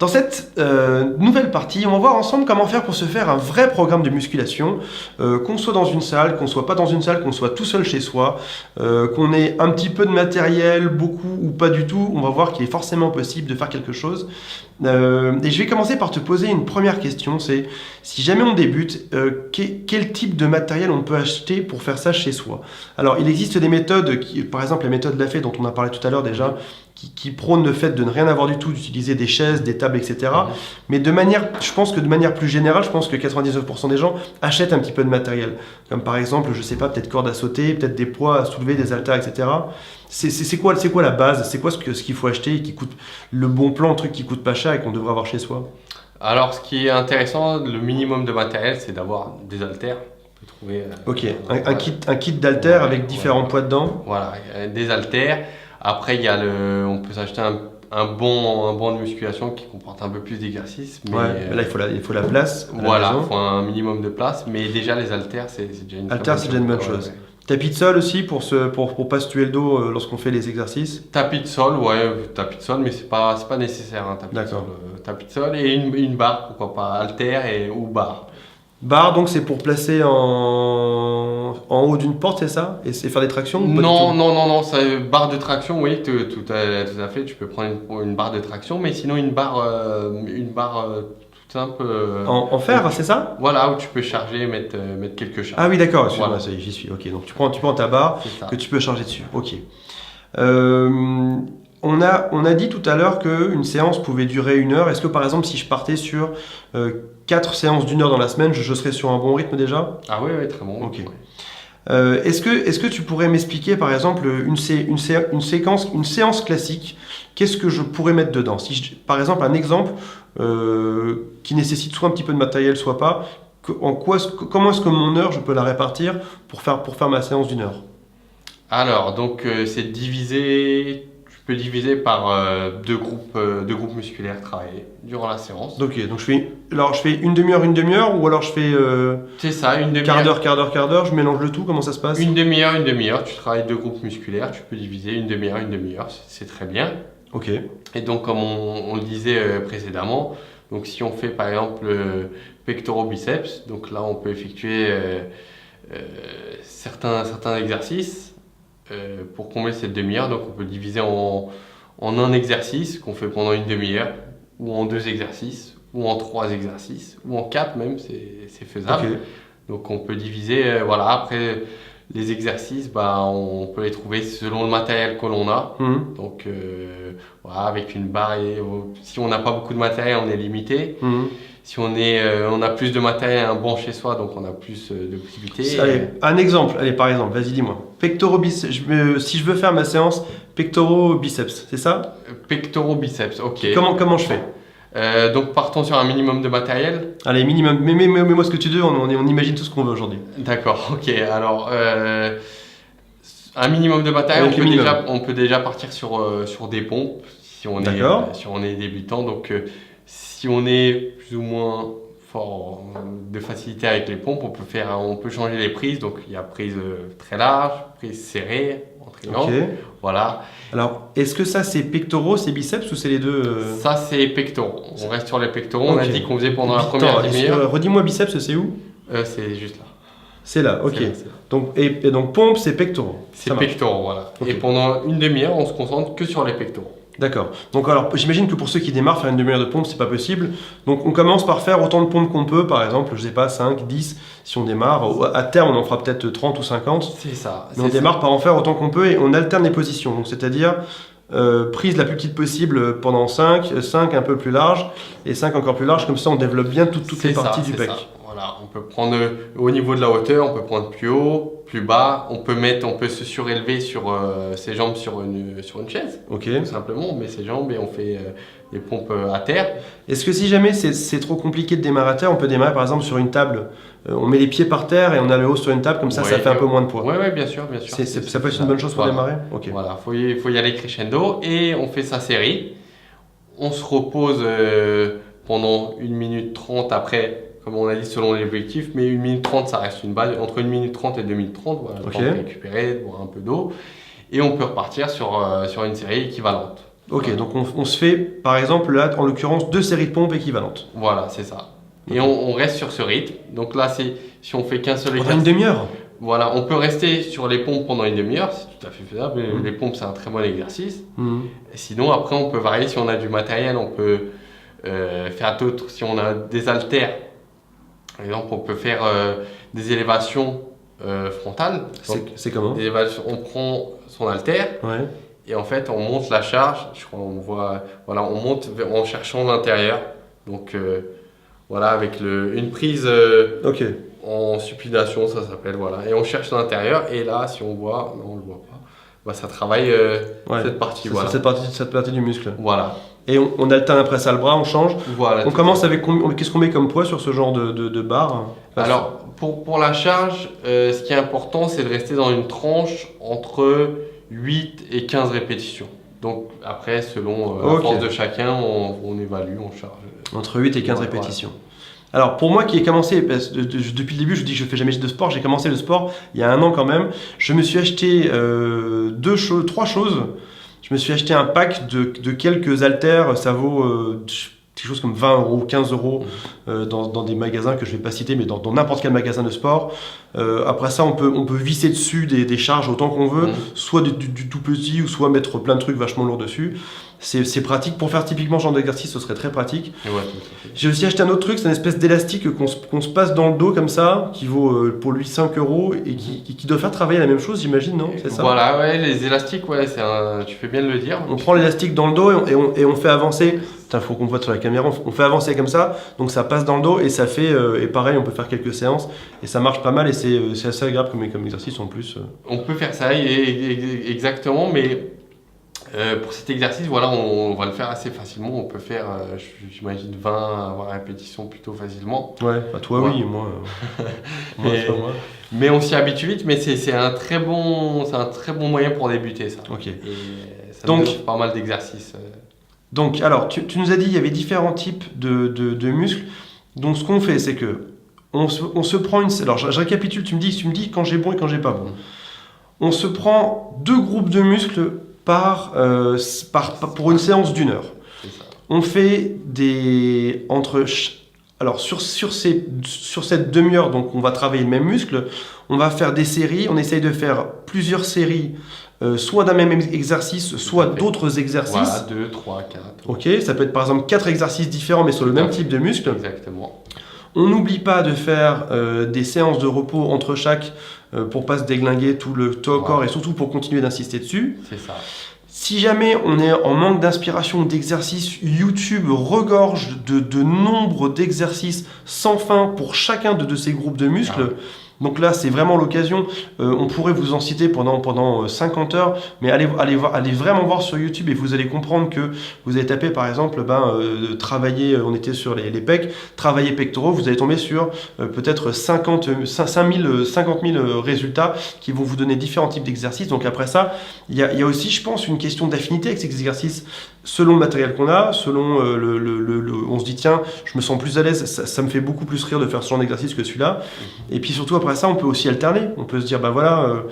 Dans cette nouvelle partie, on va voir ensemble comment faire pour se faire un vrai programme de musculation, qu'on soit dans une salle, qu'on soit pas dans une salle, qu'on soit tout seul chez soi, qu'on ait un petit peu de matériel, beaucoup ou pas du tout. On va voir qu'il est forcément possible de faire quelque chose. Et je vais commencer par te poser une première question, c'est si jamais on débute, quel type de matériel on peut acheter pour faire ça chez soi? Alors il existe des méthodes, par exemple la méthode Lafay dont on a parlé tout à l'heure déjà, qui prône le fait de ne rien avoir du tout, d'utiliser des chaises, des tables, etc. Mais je pense que de manière plus générale, je pense que 99% des gens achètent un petit peu de matériel. Comme par exemple, je sais pas, peut-être cordes à sauter, peut-être des poids à soulever, des haltères, etc. C'est quoi la base? C'est quoi ce qu'il faut acheter et qui coûte le bon plan, un truc qui coûte pas cher et qu'on devrait avoir chez soi? Alors, ce qui est intéressant, le minimum de matériel, c'est d'avoir des haltères. On peut trouver, Ok, un kit d'haltères avec différents poids dedans. Voilà, des haltères. Après, on peut s'acheter un banc de musculation qui comporte un peu plus d'exercices. Mais ouais, là, il faut la place. Voilà, il faut un minimum de place. Mais déjà, les haltères, c'est déjà une bonne chose. Ouais. Tapis de sol aussi pour pas se tuer le dos lorsqu'on fait les exercices. Tapis de sol, mais c'est pas nécessaire un tapis de sol. Tapis de sol et une barre, pourquoi pas, haltère ou barre. Barre, donc c'est pour placer en haut d'une porte, c'est ça? Et c'est faire des tractions? Non, barre de traction, oui, tout à fait. Tu peux prendre une barre de traction, mais sinon une barre toute simple. En fer, c'est ça? Voilà, où tu peux charger, mettre quelques charges. Ah oui, d'accord, excuse-moi, voilà. Ça y est, j'y suis. Ok, donc tu prends ta barre que tu peux charger dessus. Ok. On a dit tout à l'heure qu'une séance pouvait durer 1 heure. Est-ce que par exemple, si je partais sur 4 séances d'1 heure dans la semaine, je serais sur un bon rythme déjà? Ah oui, très bon. Ok. Est-ce que tu pourrais m'expliquer par exemple une séance classique? Qu'est-ce que je pourrais mettre dedans? Par exemple, un exemple qui nécessite soit un petit peu de matériel, soit pas. Comment est-ce que mon heure, je peux la répartir pour faire ma séance d'1 heure? Alors, donc c'est divisé. Tu peux diviser par deux groupes musculaires travaillés durant la séance. Ok, donc je fais une demi-heure, ou alors je fais c'est ça, une demi-heure. Quart d'heure, je mélange le tout, comment ça se passe? Une demi-heure, tu travailles 2 groupes musculaires, tu peux diviser une demi-heure, c'est très bien. Ok. Et donc comme on le disait précédemment, donc si on fait par exemple pectoraux biceps, donc là on peut effectuer certains exercices. Pour combler cette demi-heure, donc on peut diviser en un exercice qu'on fait pendant une demi-heure, ou en 2 exercices, ou en 3 exercices, ou en 4 même, c'est faisable. Okay. Donc on peut diviser, voilà, après les exercices, on peut les trouver selon le matériel que l'on a. Donc voilà, avec une barre, si on n'a pas beaucoup de matériel, on est limité. Si on a plus de matériel, un banc chez soi, donc on a plus de possibilités. Allez, un exemple. Allez, par exemple, vas-y, dis-moi. Pectoraux biceps. Si je veux faire ma séance pectoraux biceps, c'est ça? Pectoraux biceps, ok. Comment je fais? Donc partons sur un minimum de matériel. Allez, minimum. Mets-moi ce que tu veux. On imagine tout ce qu'on veut aujourd'hui. D'accord, ok. Alors, un minimum de matériel, on peut déjà partir sur des pompes si on est débutant. Donc si on est plus ou moins fort de facilité avec les pompes, on peut changer les prises. Donc il y a prise très large, prise serrée, en triangle. Okay. Voilà. Alors, est-ce que ça c'est pectoraux, c'est biceps ou c'est les deux Ça c'est pectoraux. On reste sur les pectoraux. Okay. On a dit qu'on faisait pendant la première demi-heure. Redis-moi biceps, c'est où? C'est juste là. C'est là, ok. Donc, et donc pompe, c'est pectoraux. C'est pectoraux, voilà. Okay. Et pendant une demi-heure, on se concentre que sur les pectoraux. D'accord. Donc alors, j'imagine que pour ceux qui démarrent, faire une demi-heure de pompe, c'est pas possible. Donc on commence par faire autant de pompes qu'on peut, par exemple, je sais pas, 5, 10, si on démarre. À terme, on en fera peut-être 30 ou 50. C'est ça. Mais on démarre par en faire autant qu'on peut et on alterne les positions. Donc c'est-à-dire prise la plus petite possible pendant 5 un peu plus large et 5 encore plus large. Comme ça, on développe bien toutes les parties du pec. Voilà, on peut prendre au niveau de la hauteur, on peut prendre plus haut, plus bas, on peut se surélever sur ses jambes sur une chaise. Ok. Tout simplement, on met ses jambes et on fait des pompes à terre. Est-ce que si jamais c'est trop compliqué de démarrer à terre, on peut démarrer par exemple sur une table, on met les pieds par terre et on a le haut sur une table, comme ça, ça fait un peu moins de poids. Oui, bien sûr. Ça peut être une bonne chose pour démarrer. Okay. Voilà, faut y aller crescendo et on fait sa série. On se repose pendant 1 minute 30 après. Comme on a dit selon l'objectif, mais 1 minute 30 ça reste une base, entre 1 minute 30 et 2 minutes 30, voilà, le temps de récupérer, de boire un peu d'eau, et on peut repartir sur une série équivalente. Ok, Voilà. donc on se fait, par exemple, là, en l'occurrence, 2 séries de pompes équivalentes. Voilà, c'est ça. Et on reste sur ce rythme. Donc là, si on fait qu'un seul Pendant une exercice, demi-heure. voilà, on peut rester sur les pompes pendant une demi-heure, c'est tout à fait faisable. Mhm. Les pompes, c'est un très bon exercice. Mhm. Et sinon, après, on peut varier. Si on a du matériel, on peut faire d'autres. Si on a des haltères, par exemple, on peut faire des élévations frontales. Donc, C'est comment? des élévations, on prend son haltère Ouais. et en fait, on monte la charge. Je crois on voit, voilà, on monte en cherchant l'intérieur. Donc, voilà, avec une prise Ok. en supination, ça s'appelle, voilà. Et on cherche l'intérieur, et là, si on voit, non, on le voit pas, bah, ça travaille Ouais. cette partie, C'est voilà. cette partie du muscle. Voilà. Et on alterne après ça le bras, on change. Voilà. On commence avec qu'est-ce qu'on met comme poids sur ce genre de barre? Alors, pour la charge, ce qui est important, c'est de rester dans une tranche entre 8 et 15 répétitions. Donc, après, selon la Ok. force de chacun, on évalue, on charge. Entre 8 et 15 Ouais, répétitions. Alors pour moi qui ai commencé, parce que depuis le début je dis que je fais jamais de sport, j'ai commencé le sport il y a un an quand même, je me suis acheté trois choses. Je me suis acheté un pack de quelques haltères, ça vaut quelque chose comme 20 euros, 15 euros dans des magasins que je ne vais pas citer, mais dans n'importe quel magasin de sport. Après ça, on peut visser dessus des charges autant qu'on veut, soit du tout petit, ou soit mettre plein de trucs vachement lourds dessus. C'est pratique. Pour faire typiquement ce genre d'exercice, ce serait très pratique. Ouais, tout à fait. J'ai aussi acheté un autre truc, c'est une espèce d'élastique qu'on se passe dans le dos comme ça, qui vaut pour lui 5 euros et qui doit faire travailler la même chose, j'imagine, non? C'est ça? Voilà, ouais, les élastiques, ouais, tu fais bien de le dire. On prend l'élastique dans le dos et on fait avancer. Putain, faut qu'on voit sur la caméra. On fait avancer comme ça, donc ça passe dans le dos et ça fait. Et pareil, on peut faire quelques séances et ça marche pas mal et c'est assez agréable comme exercice en plus. On peut faire ça, exactement, mais pour cet exercice, voilà, on va le faire assez facilement. On peut faire, j'imagine, 20 à 20 répétitions plutôt facilement. Ouais, bah toi Ouais. oui, moi. Mais- c'est pas moi. Mais on s'y habitue vite, mais c'est un très bon moyen pour débuter, ça. Ok. Et ça Donc- nous offre pas mal d'exercices. Donc, alors, tu nous as dit il y avait différents types de muscles. Donc, ce qu'on fait, c'est que on se prend une. Alors, je récapitule. Tu me dis quand j'ai bon et quand j'ai pas bon. On se prend 2 groupes de muscles pour une séance d'1 heure. C'est ça. On fait alors sur cette demi-heure, donc on va travailler le même muscle, on va faire des séries, on essaye de faire plusieurs séries, soit d'un même exercice, soit Tout à fait. d'autres exercices. Voilà, 2, 3, 4. Ok, ça peut être par exemple 4 exercices différents mais sur le Tout à même fait. type de muscle. Exactement. On n'oublie pas de faire des séances de repos entre chaque pour pas se déglinguer tout le corps et surtout pour continuer d'insister dessus. C'est ça. Si jamais on est en manque d'inspiration ou d'exercice, YouTube regorge de nombre d'exercices sans fin pour chacun de ces groupes de muscles. Donc là, c'est vraiment l'occasion. On pourrait vous en citer pendant 50 heures, mais allez vraiment voir sur YouTube et vous allez comprendre que vous allez taper par exemple travailler, on était sur les pecs, travailler pectoraux, vous allez tomber sur peut-être 50 000 résultats qui vont vous donner différents types d'exercices. Donc après ça, il y a aussi, je pense, une question d'affinité avec ces exercices selon le matériel qu'on a, selon on se dit tiens, je me sens plus à l'aise, ça me fait beaucoup plus rire de faire ce genre d'exercice que celui-là. Et puis surtout après ça, on peut aussi alterner. On peut se dire bah voilà,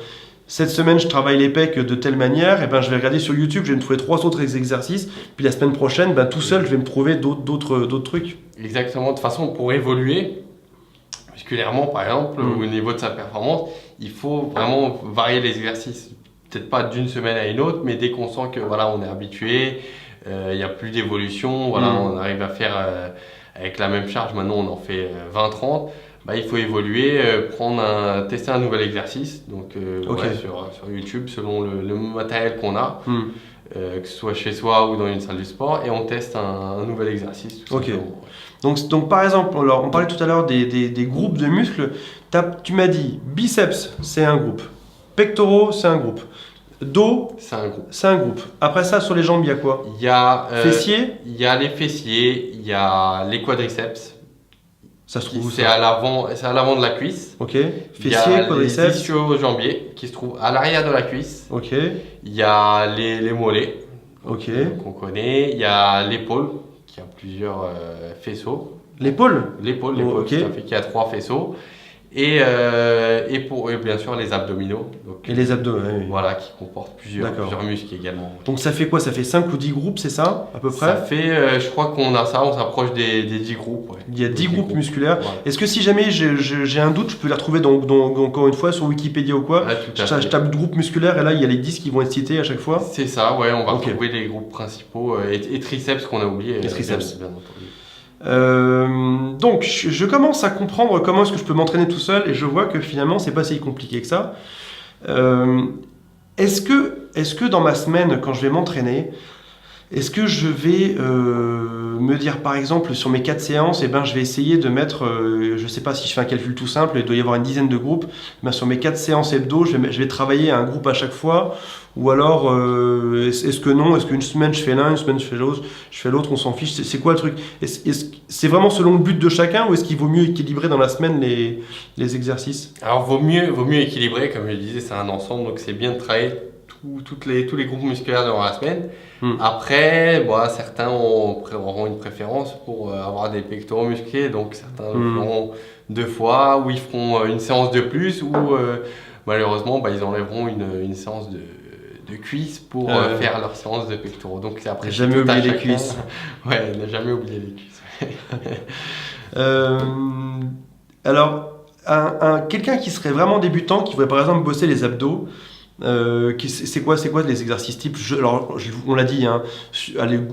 cette semaine je travaille les pecs de telle manière, et ben je vais regarder sur YouTube, je vais me trouver 3 autres exercices. Puis la semaine prochaine, ben, tout seul, je vais me trouver d'autres trucs. Exactement. De toute façon, pour évoluer musculairement, par exemple, au niveau de sa performance, il faut vraiment varier les exercices. Peut-être pas d'une semaine à une autre, mais dès qu'on sent que voilà, on est habitué, il n'y a plus d'évolution, voilà, on arrive à faire avec la même charge, maintenant on en fait 20-30, bah, il faut évoluer, tester un nouvel exercice, donc ouais, sur YouTube, selon le matériel qu'on a, que ce soit chez soi ou dans une salle de sport, et on teste un nouvel exercice. Tout simplement. Donc par exemple, alors, on parlait tout à l'heure des groupes de muscles, tu m'as dit biceps, c'est un groupe, pectoraux, c'est un groupe. Dos, c'est un groupe. Après ça, sur les jambes, il y a quoi? Il y a fessiers. Il y a les fessiers, il y a les quadriceps. Ça se trouve où, c'est à l'avant de la cuisse. Ok. Il y a Fessiers, quadriceps. les ischio-jambiers qui se trouvent à l'arrière de la cuisse. Ok. Il y a les mollets. Ok. Qu'on connaît. Il y a l'épaule qui a plusieurs faisceaux. L'épaule. L'épaule, ok. tout à fait, qui a 3 faisceaux. et bien sûr les abdominaux. Donc, Et les abdos, oui. voilà, qui comportent plusieurs muscles également. Donc ça fait quoi? Ça fait 5 ou 10 groupes, c'est ça, à peu près? Ça fait, je crois qu'on s'approche des 10 groupes. Ouais. Il y a 10 groupes musculaires. Ouais. Est-ce que si jamais j'ai un doute, je peux les retrouver encore une fois sur Wikipédia ou quoi? Ouais, tout à fait. Je tape groupe musculaire et là il y a les 10 qui vont être cités à chaque fois. C'est ça, ouais, on va Ok. retrouver les groupes principaux et triceps qu'on a oublié. Les triceps. Bien entendu. Donc je commence à comprendre comment est-ce que je peux m'entraîner tout seul et je vois que finalement c'est pas si compliqué que ça. Est-ce que dans ma semaine quand je vais m'entraîner, est-ce que je vais me dire par exemple sur mes 4 séances, eh ben, je vais essayer de mettre, je sais pas si je fais un calcul tout simple, il doit y avoir une dizaine de groupes, ben, sur mes 4 séances hebdo, je vais travailler un groupe à chaque fois, ou alors est-ce que non, est-ce qu'une semaine je fais l'un, une semaine je fais l'autre, on s'en fiche, c'est quoi le truc? C'est vraiment selon le but de chacun ou est-ce qu'il vaut mieux équilibrer dans la semaine les exercices? Alors vaut mieux équilibrer, comme je le disais, c'est un ensemble, donc c'est bien de travailler tous les groupes musculaires durant la semaine. Après, certains auront une préférence pour avoir des pectoraux musclés, donc certains le feront 2 fois, ou ils feront une séance de plus, ou malheureusement ils enlèveront une séance de cuisses pour faire leur séance de pectoraux. Donc c'est après Jamais oublier les cuisses. Ouais, n'a jamais oublié les cuisses. Alors, quelqu'un qui serait vraiment débutant, qui voudrait par exemple bosser les abdos, c'est quoi les exercices types? On l'a dit, hein,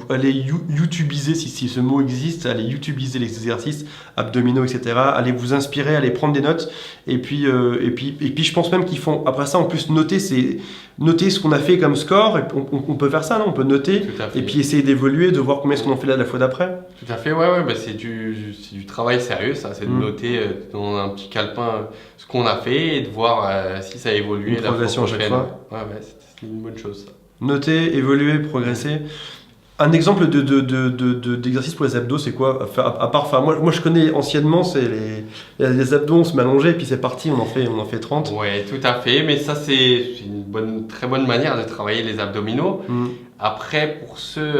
allez youtubiser si ce mot existe, allez youtubiser les exercices abdominaux, etc. Allez vous inspirer, allez prendre des notes. Et puis je pense même qu'ils font après ça en plus noter ce qu'on a fait comme score. Et on peut faire ça, non? On peut noter et puis essayer d'évoluer, de voir combien est-ce qu'on en fait la fois d'après. Tout à fait, ouais, c'est du travail sérieux, ça, c'est de noter dans un petit calepin ce qu'on a fait et de voir si ça a évolué. Une progression à chaque fois. Ouais, c'est une bonne chose, ça. Noter, évoluer, progresser. Un exemple d'exercice pour les abdos, c'est quoi? À part, moi je connais anciennement, c'est les abdos, on se met allongé et puis c'est parti, on en fait 30. Ouais, tout à fait, mais ça c'est une très bonne manière de travailler les abdominaux. Après, pour ceux,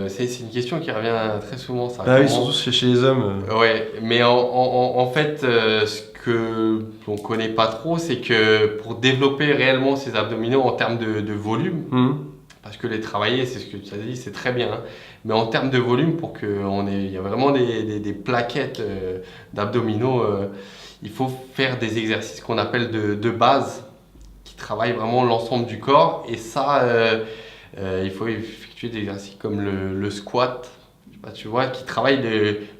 c'est une question qui revient très souvent. Ça. Ah oui, surtout chez les hommes. Ouais, mais en fait, ce que on connaît pas trop, c'est que pour développer réellement ces abdominaux en termes de volume, parce que les travailler, c'est ce que tu as dit, c'est très bien, hein, mais en termes de volume, pour il y a vraiment des plaquettes d'abdominaux, il faut faire des exercices qu'on appelle de base, qui travaillent vraiment l'ensemble du corps, et ça, il faut effectuer des exercices comme le squat. Tu vois, qui travaille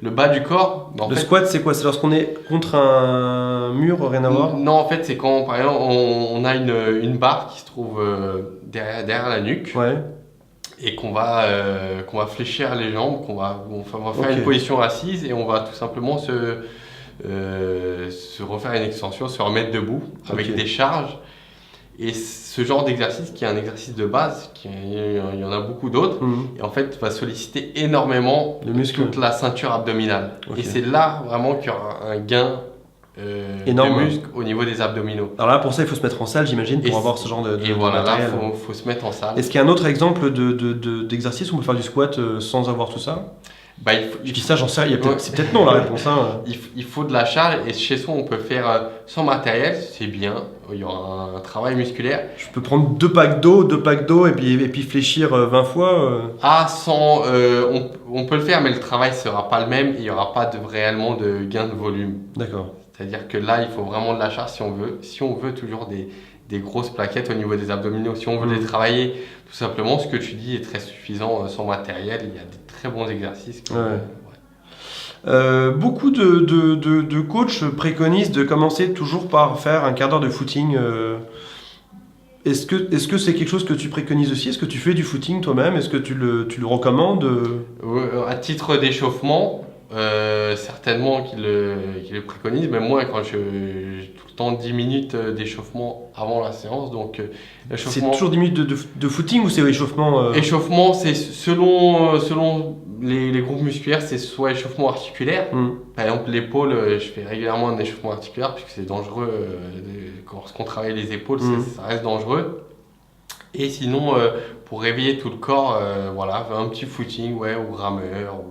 le bas du corps. Squat, c'est quoi? C'est lorsqu'on est contre un mur, rien à voir? Non, en fait, c'est quand, par exemple, on a une barre qui se trouve derrière la nuque. Ouais. Et qu'on va fléchir les jambes, on va faire une position assise et on va tout simplement se refaire une extension, se remettre debout avec des charges. Et ce genre d'exercice, qui est un exercice de base, il y en a beaucoup d'autres, et en fait va solliciter énormément toute la ceinture abdominale. Et c'est là vraiment qu'il y aura un gain de muscle au niveau des abdominaux. Alors là, pour ça, il faut se mettre en salle, j'imagine, pour avoir ce genre de voilà, matériel. Là, il faut se mettre en salle. Est-ce qu'il y a un autre exemple d'exercice où on peut faire du squat sans avoir tout ça? Je dis ça, j'en sais rien. C'est peut-être non la réponse. Hein. Il faut de la charge et chez soi on peut faire sans matériel, c'est bien. Il y aura un travail musculaire. Je peux prendre 2 packs d'eau et puis fléchir 20 fois. On peut le faire, mais le travail ne sera pas le même et il n'y aura pas réellement de gain de volume. D'accord. C'est-à-dire que là, il faut vraiment de la charge si on veut toujours des grosses plaquettes au niveau des abdominaux. Si on veut les travailler, tout simplement, ce que tu dis est très suffisant sans matériel. Il y a des très bons exercices. Beaucoup de coachs préconisent de commencer toujours par faire un quart d'heure de footing. Est-ce que c'est quelque chose que tu préconises aussi? Est-ce que tu fais du footing toi-même? Est-ce que tu le recommandes? À titre d'échauffement, certainement qu'il le préconise, mais moi quand j'ai tout le temps 10 minutes d'échauffement avant la séance, donc c'est toujours 10 minutes de footing ou c'est échauffement Échauffement, c'est selon les groupes musculaires, c'est soit échauffement articulaire, par exemple l'épaule, je fais régulièrement un échauffement articulaire puisque c'est dangereux, lorsqu'on travaille les épaules, ça reste dangereux. Et sinon, pour réveiller tout le corps, voilà, un petit footing, ou rameur,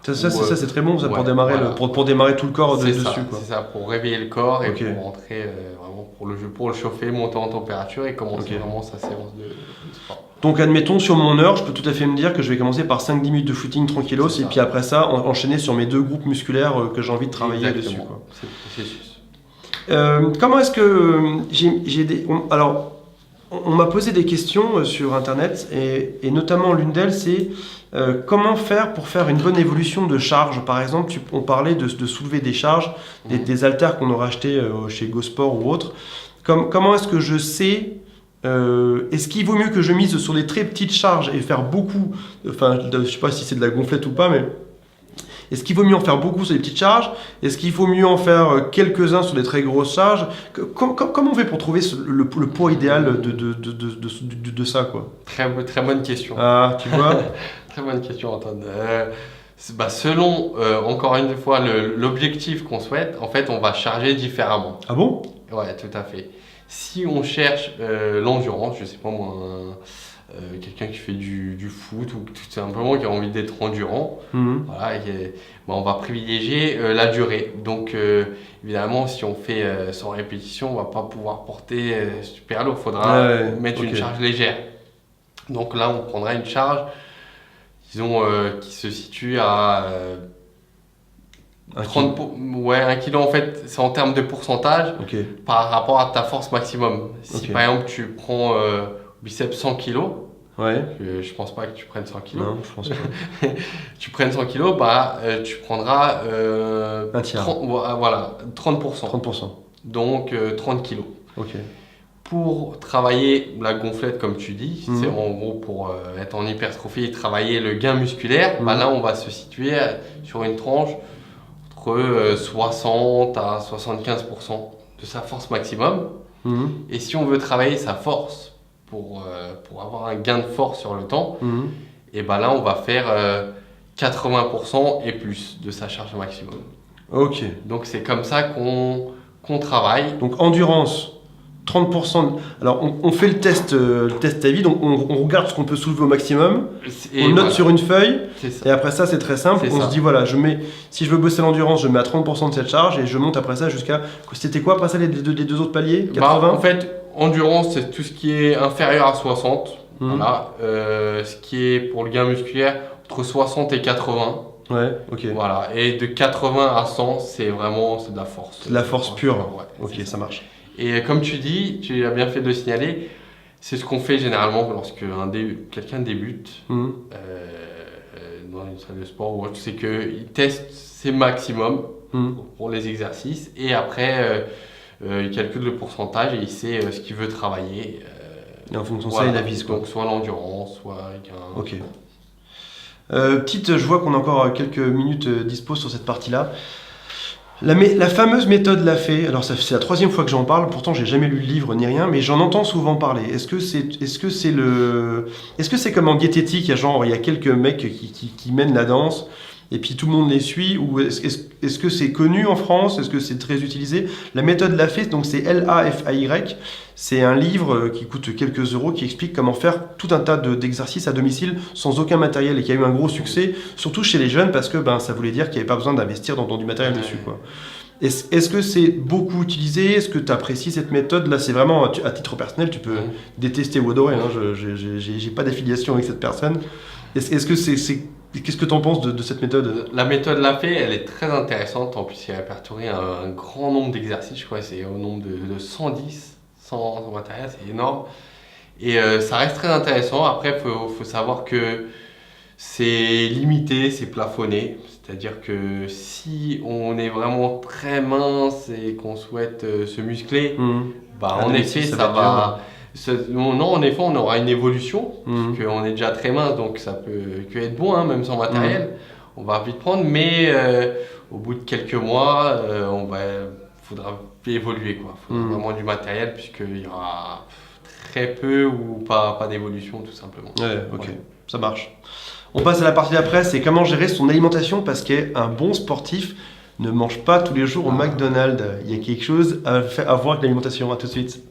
C'est très bon ça, ouais, pour démarrer, voilà. pour démarrer tout le corps dessus. C'est ça, pour réveiller le corps et Ok. pour rentrer vraiment pour le chauffer, monter en température et commencer Ok. vraiment sa séance de sport. Donc admettons sur mon heure, je peux tout à fait me dire que je vais commencer par 5-10 minutes de footing tranquillos C'est et ça. puis après ça enchaîner sur mes 2 groupes musculaires que j'ai envie de travailler Exactement. dessus, quoi. C'est le processus. Comment est-ce que j'ai des... Alors, on m'a posé des questions sur Internet et notamment l'une d'elles, c'est comment faire pour faire une bonne évolution de charge. Par exemple, on parlait de soulever des charges, des haltères qu'on aurait achetés chez GoSport ou autre. Comment est-ce que je sais est-ce qu'il vaut mieux que je mise sur des très petites charges et faire beaucoup, enfin, je sais pas si c'est de la gonflette ou pas, mais est-ce qu'il vaut mieux en faire beaucoup sur des petites charges? Est-ce qu'il faut mieux en faire quelques-uns sur des très grosses charges? Comment on fait pour trouver le poids idéal de ça, quoi? Très bonne question. Ah, tu vois? Très bonne question, Antoine. Selon, encore une fois, l'objectif qu'on souhaite, en fait, on va charger différemment. Ah bon? Ouais, tout à fait. Si on cherche l'endurance, je sais pas moi, quelqu'un qui fait du foot ou tout simplement qui a envie d'être endurant, voilà, on va privilégier la durée. Donc, évidemment, si on fait 100 répétitions, on va pas pouvoir porter super lourd. Il faudra mettre une charge légère. Donc là, on prendra une charge, disons, qui se situe à 1 kilo, en fait, c'est en termes de pourcentage par rapport à ta force maximum. Si par exemple tu prends biceps 100 kg, je pense pas que tu prennes 100 kg. Non, je pense pas. Tu prennes 100 kg, tu prendras un tiers. 30%. 30%. Donc 30 kg. Ok. Pour travailler la gonflette, comme tu dis, c'est en gros pour être en hypertrophie et travailler le gain musculaire, là on va se situer sur une tranche entre 60 à 75% de sa force maximum. Et si on veut travailler sa force pour avoir un gain de force sur le temps, et là on va faire 80% et plus de sa charge maximum. Ok. Donc c'est comme ça qu'on travaille. Donc endurance, 30%. Alors on fait le test à vide, on regarde ce qu'on peut soulever au maximum, on note sur une feuille, et après ça c'est très simple, on se dit voilà, si je veux bosser l'endurance, je mets à 30% de cette charge et je monte après ça jusqu'à... C'était quoi après ça les deux autres paliers? 80? En fait, endurance c'est tout ce qui est inférieur à 60, voilà. Ce qui est pour le gain musculaire entre 60 et 80. Ouais, ok. Voilà, et de 80 à 100, c'est de la force. De la force pure. Ouais, ok, ça marche. Et comme tu dis, tu as bien fait de le signaler, c'est ce qu'on fait généralement lorsque quelqu'un débute dans une salle de sport ou autre, c'est qu'il teste ses maximums pour les exercices et après il calcule le pourcentage et il sait ce qu'il veut travailler. Et en fonction de ça, il avise quoi. Donc soit l'endurance, soit le gain. Ok. Je vois qu'on a encore quelques minutes dispo sur cette partie-là. La fameuse méthode Lafay, alors c'est la 3e fois que j'en parle, pourtant j'ai jamais lu le livre ni rien, mais j'en entends souvent parler. Est-ce que c'est comme en diététique, il y a quelques mecs qui mènent la danse et puis tout le monde les suit, ou est-ce que c'est connu en France? Est-ce que c'est très utilisé? La méthode Lafay, donc c'est L-A-F-A-Y, c'est un livre qui coûte quelques euros qui explique comment faire tout un tas d'exercices à domicile sans aucun matériel et qui a eu un gros succès, surtout chez les jeunes parce que ça voulait dire qu'il n'y avait pas besoin d'investir dans du matériel dessus, quoi. Est-ce que c'est beaucoup utilisé? Est-ce que tu apprécies cette méthode? Là, c'est vraiment à titre personnel, tu peux détester ou adorer, hein, j'ai pas d'affiliation avec cette personne. Est-ce que qu'est-ce que tu en penses de cette méthode? La méthode Lafay, elle est très intéressante. En plus, il répertorie un grand nombre d'exercices. Je crois que c'est au nombre de 110, sans matériel, c'est énorme. Et ça reste très intéressant. Après, il faut savoir que c'est limité, c'est plafonné. C'est-à-dire que si on est vraiment très mince et qu'on souhaite se muscler, en effet, ça va... Non, en effet, on aura une évolution, parce qu'on est déjà très mince, donc ça peut que être bon, même sans matériel. On va vite prendre, mais au bout de quelques mois, faudra évoluer, quoi. Il faudra vraiment du matériel, puisqu'il y aura très peu ou pas d'évolution, tout simplement. Ouais, ok, ça marche. On passe à la partie d'après, c'est comment gérer son alimentation, parce qu'un bon sportif ne mange pas tous les jours au McDonald's. Il y a quelque chose à voir avec l'alimentation. À tout de suite.